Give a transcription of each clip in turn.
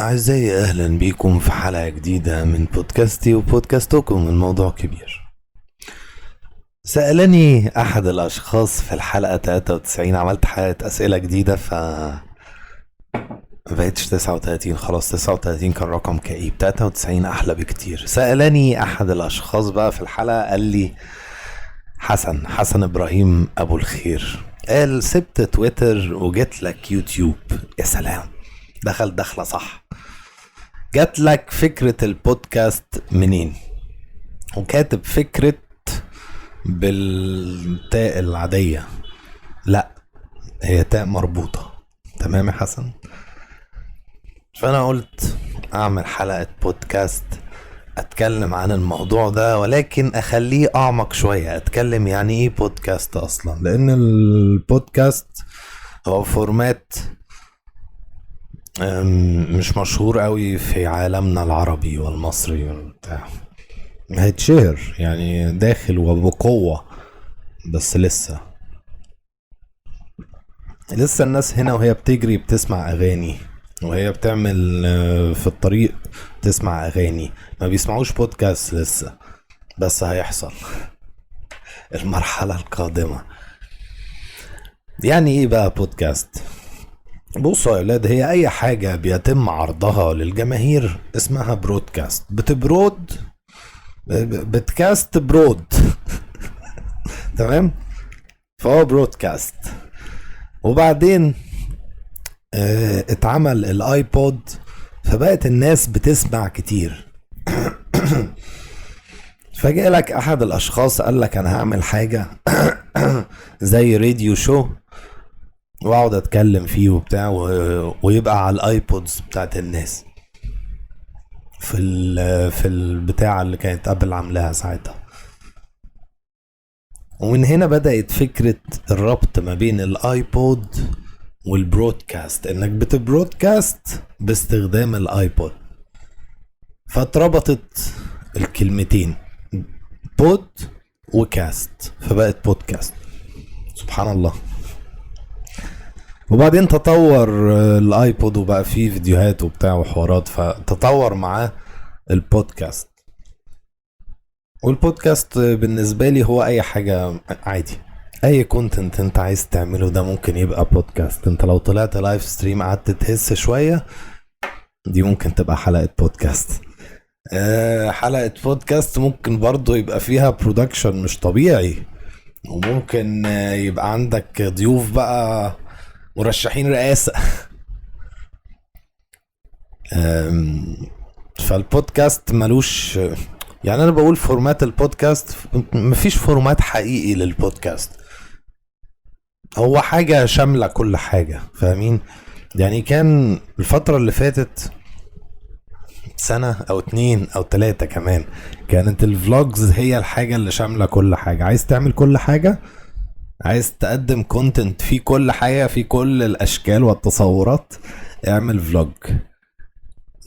أعزائي أهلا بكم في حلقة جديدة من بودكاستي وبودكاستكم الموضوع كبير. سألني أحد الأشخاص في الحلقة 93، عملت حلقة أسئلة جديدة مبقتش 39، خلاص 39 كان رقم كئيب، 93 أحلى بكتير. سألني أحد الأشخاص بقى في الحلقة، قال لي حسن إبراهيم أبو الخير، قال سبت تويتر وجيت لك يوتيوب. يا سلام، دخلة صح. جات لك فكرة البودكاست منين؟ وكاتب فكرة بالتاء العادية، لا هي تاء مربوطة. تمام يا حسن. فأنا قلت أعمل حلقة بودكاست أتكلم عن الموضوع ده، ولكن أخليه أعمق شوية. أتكلم يعني إيه بودكاست أصلا، لأن البودكاست هو فورمات مش مشهور قوي في عالمنا العربي والمصري وبتاع. هيتشهر يعني داخل وبقوة، بس لسه الناس هنا وهي بتجري بتسمع أغاني، وهي بتعمل في الطريق تسمع أغاني، ما بيسمعوش بودكاست لسه. بس هيحصل المرحلة القادمة. يعني ايه بقى بودكاست؟ بصوا يا ولاد، هي اي حاجة بيتم عرضها للجماهير اسمها برودكاست. بتكاست برود تمام. فهو برودكاست. وبعدين اتعمل الايبود، فبقت الناس بتسمع كتير. فجاء لك احد الاشخاص قال لك انا هعمل حاجة زي راديو شو، واقعد اتكلم فيه وبتاع ويبقى على الايبودز بتاعت الناس في البتاع اللي كانت ابل عاملاها ساعتها. ومن هنا بدأت فكرة الربط ما بين الايبود والبرودكاست، انك بتبرودكاست باستخدام الايبود. فاتربطت الكلمتين بود وكاست، فبقت بودكاست. سبحان الله. وبعدين تطور الايبود وبقى فيه فيديوهات وبتاع وحوارات، فتطور معاه البودكاست. والبودكاست بالنسبة لي هو اي حاجة عادي، اي كونتنت انت عايز تعمله ده ممكن يبقى بودكاست. انت لو طلعت لايف ستريم قعدت تهس شوية، دي ممكن تبقى حلقة بودكاست. حلقة بودكاست ممكن برضو يبقى فيها برودكشن مش طبيعي، وممكن يبقى عندك ضيوف بقى مرشحين رئاسة. فالبودكاست ملوش، يعني انا بقول فورمات البودكاست، مفيش فورمات حقيقي للبودكاست. هو حاجة شاملة كل حاجة، فاهمين؟ يعني كان الفترة اللي فاتت سنة او 2 او 3 كمان، كانت الفلوجز هي الحاجة اللي شاملة كل حاجة. عايز تعمل كل حاجة، عايز تقدم كونتنت في كل حاجة، في كل الاشكال والتصورات، اعمل فلوج.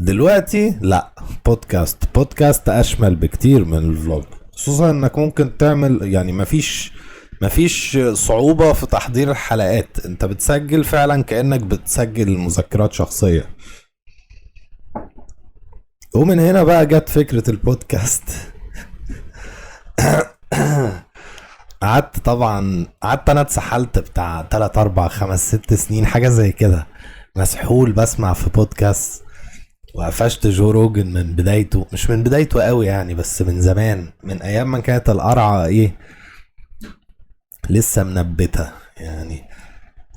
دلوقتي لا، بودكاست اشمل بكتير من الفلوج، خصوصا انك ممكن تعمل، يعني مفيش صعوبة في تحضير الحلقات. انت بتسجل فعلا كأنك بتسجل مذكرات شخصية. ومن هنا بقى جت فكرة البودكاست. قعدت انا اتسحلت بتاع 3 4 5 6 سنين حاجة زي كده، مسحول بسمع في بودكاست. وقفشت جو روجن من بدايته، مش من بدايته قوي يعني، بس من زمان، من ايام ما كانت القرعة ايه لسه منبتة يعني،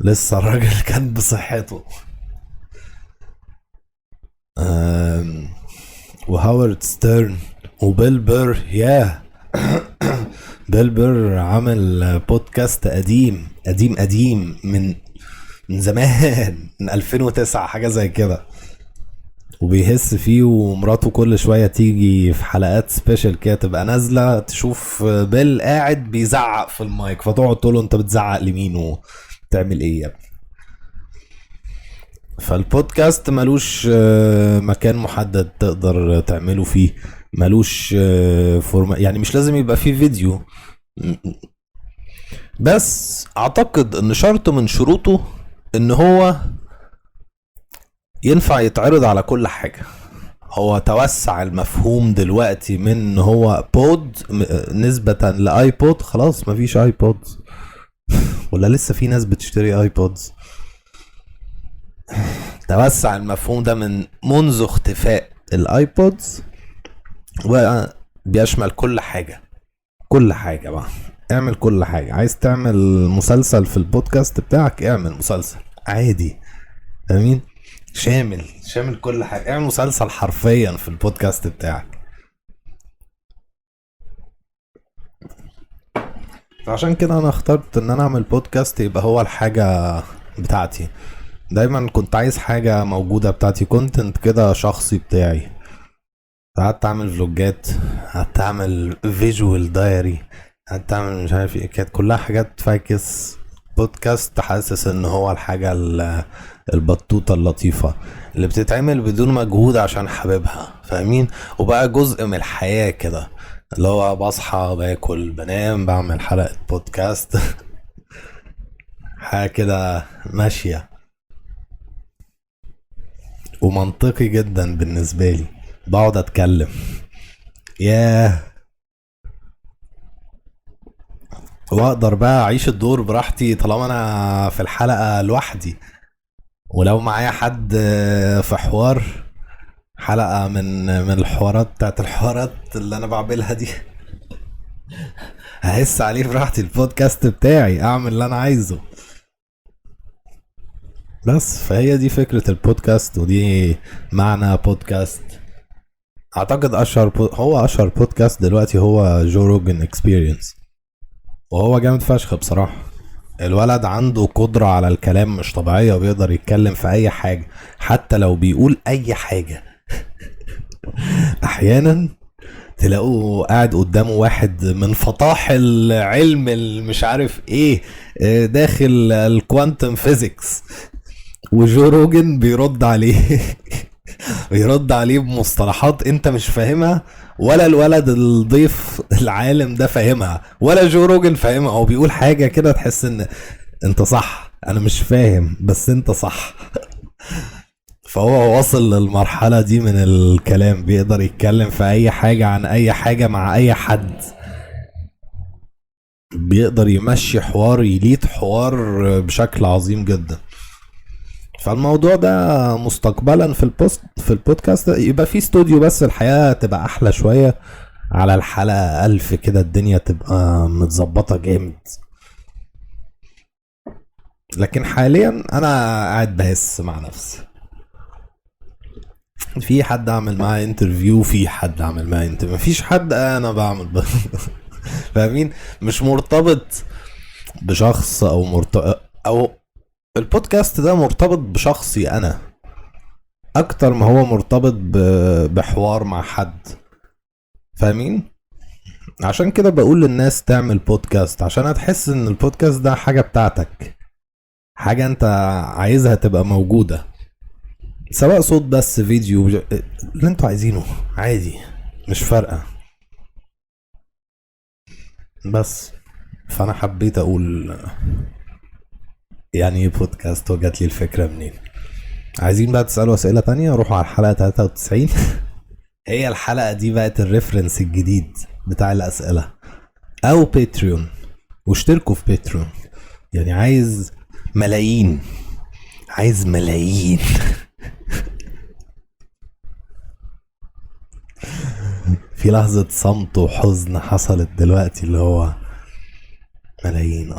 لسه الراجل كان بصحته. وهاورد ستيرن وبيل بير. بيل بير عمل بودكاست قديم من زمان، من 2009 حاجة زي كده، وبيهس فيه. ومراته كل شوية تيجي في حلقات سبيشال كده، تبقى نازلة تشوف بيل قاعد بيزعق في المايك، فتقعد تقوله انت بتزعق لمين وتعمل ايه يا ابني. فالبودكاست ملوش مكان محدد تقدر تعمله فيه، ملوش فورما، يعني مش لازم يبقى فيه فيديو. بس اعتقد ان شرط من شروطه ان هو ينفع يتعرض على كل حاجة. هو توسع المفهوم دلوقتي من إن هو بود نسبة لايبود. خلاص مفيش ايبود ولا لسه في ناس بتشتري ايبودز. توسع المفهوم ده من منذ اختفاء الايبودز وبيشمل كل حاجة. كل حاجة بقى، اعمل كل حاجة. عايز تعمل مسلسل في البودكاست بتاعك، اعمل مسلسل عادي. امين. شامل كل حاجة. اعمل مسلسل حرفيا في البودكاست بتاعك. فعشان كده انا اخترت ان انا اعمل بودكاست يبقى هو الحاجة بتاعتي. دايما كنت عايز حاجة موجودة بتاعتي، كونتنت كده شخصي بتاعي. قعدت اعمل فلوجات، قعدت اعمل فيجوال دايري، قعدت اعمل مش عارف ايه، كانت كلها حاجات فاكس. بودكاست حاسس ان هو الحاجة البطوطة اللطيفة اللي بتتعمل بدون مجهود عشان حاببها، فاهمين؟ وبقى جزء من الحياة كده، اللي هو بصحى باكل بنام بعمل حلقة بودكاست حاجة كده ماشية ومنطقي جدا بالنسبة لي. بقعد اتكلم. ياه. واقدر بقى اعيش الدور براحتي طالما انا في الحلقة لوحدي. ولو معايا حد في حوار، حلقة من الحوارات بتاعت الحوارات اللي انا بعملها دي، هحس عليه براحتي. البودكاست بتاعي اعمل اللي انا عايزه. بس فهي دي فكرة البودكاست، ودي معنى بودكاست. اعتقد هو اشهر بودكاست دلوقتي هو جو روجن اكسبيرينس، وهو جامد فشخ بصراحة. الولد عنده قدرة على الكلام مش طبيعية، وبيقدر يتكلم في اي حاجة حتى لو بيقول اي حاجة. احيانا تلاقوه قاعد قدامه واحد من فطاحل علم مش عارف ايه، داخل الكوانتم فيزيكس، وجو روجن بيرد عليه بيرد عليه بمصطلحات انت مش فاهمها، ولا الولد الضيف العالم ده فاهمها، ولا جو روجن فاهمها. هو بيقول حاجة كده تحس ان انت صح، انا مش فاهم بس انت صح. فهو واصل للمرحلة دي من الكلام، بيقدر يتكلم في اي حاجة عن اي حاجة مع اي حد. بيقدر يمشي حوار، يليد حوار بشكل عظيم جدا. فالموضوع ده مستقبلا في البودكاست يبقى في استوديو، بس الحياة تبقى احلى شوية. على الحلقة 1000 كده الدنيا تبقى متظبطة جامد. لكن حاليا انا قاعد بهس مع نفسي. في حد اعمل معاه انترفيو، في حد اعمل معاه انترفيو، مفيش حد انا بعمل فاهمين؟ مش مرتبط بشخص او البودكاست ده مرتبط بشخصي انا اكتر ما هو مرتبط بحوار مع حد، فاهمين؟ عشان كده بقول للناس تعمل بودكاست، عشان هتحس ان البودكاست ده حاجة بتاعتك، حاجة انت عايزها تبقى موجودة، سواء صوت بس فيديو اللي انتوا عايزينه عادي، مش فارقة. بس فانا حبيت اقول يعني ايه بودكاست، وجات لي الفكرة منين. عايزين بقى تسألوا اسئلة تانية، روحوا على الحلقة 93. هي الحلقة دي بقت الريفرنس الجديد بتاع الاسئلة. او باتريون، واشتركوا في باتريون. يعني عايز ملايين، عايز ملايين. في لحظة صمت وحزن حصلت دلوقتي، اللي هو ملايين.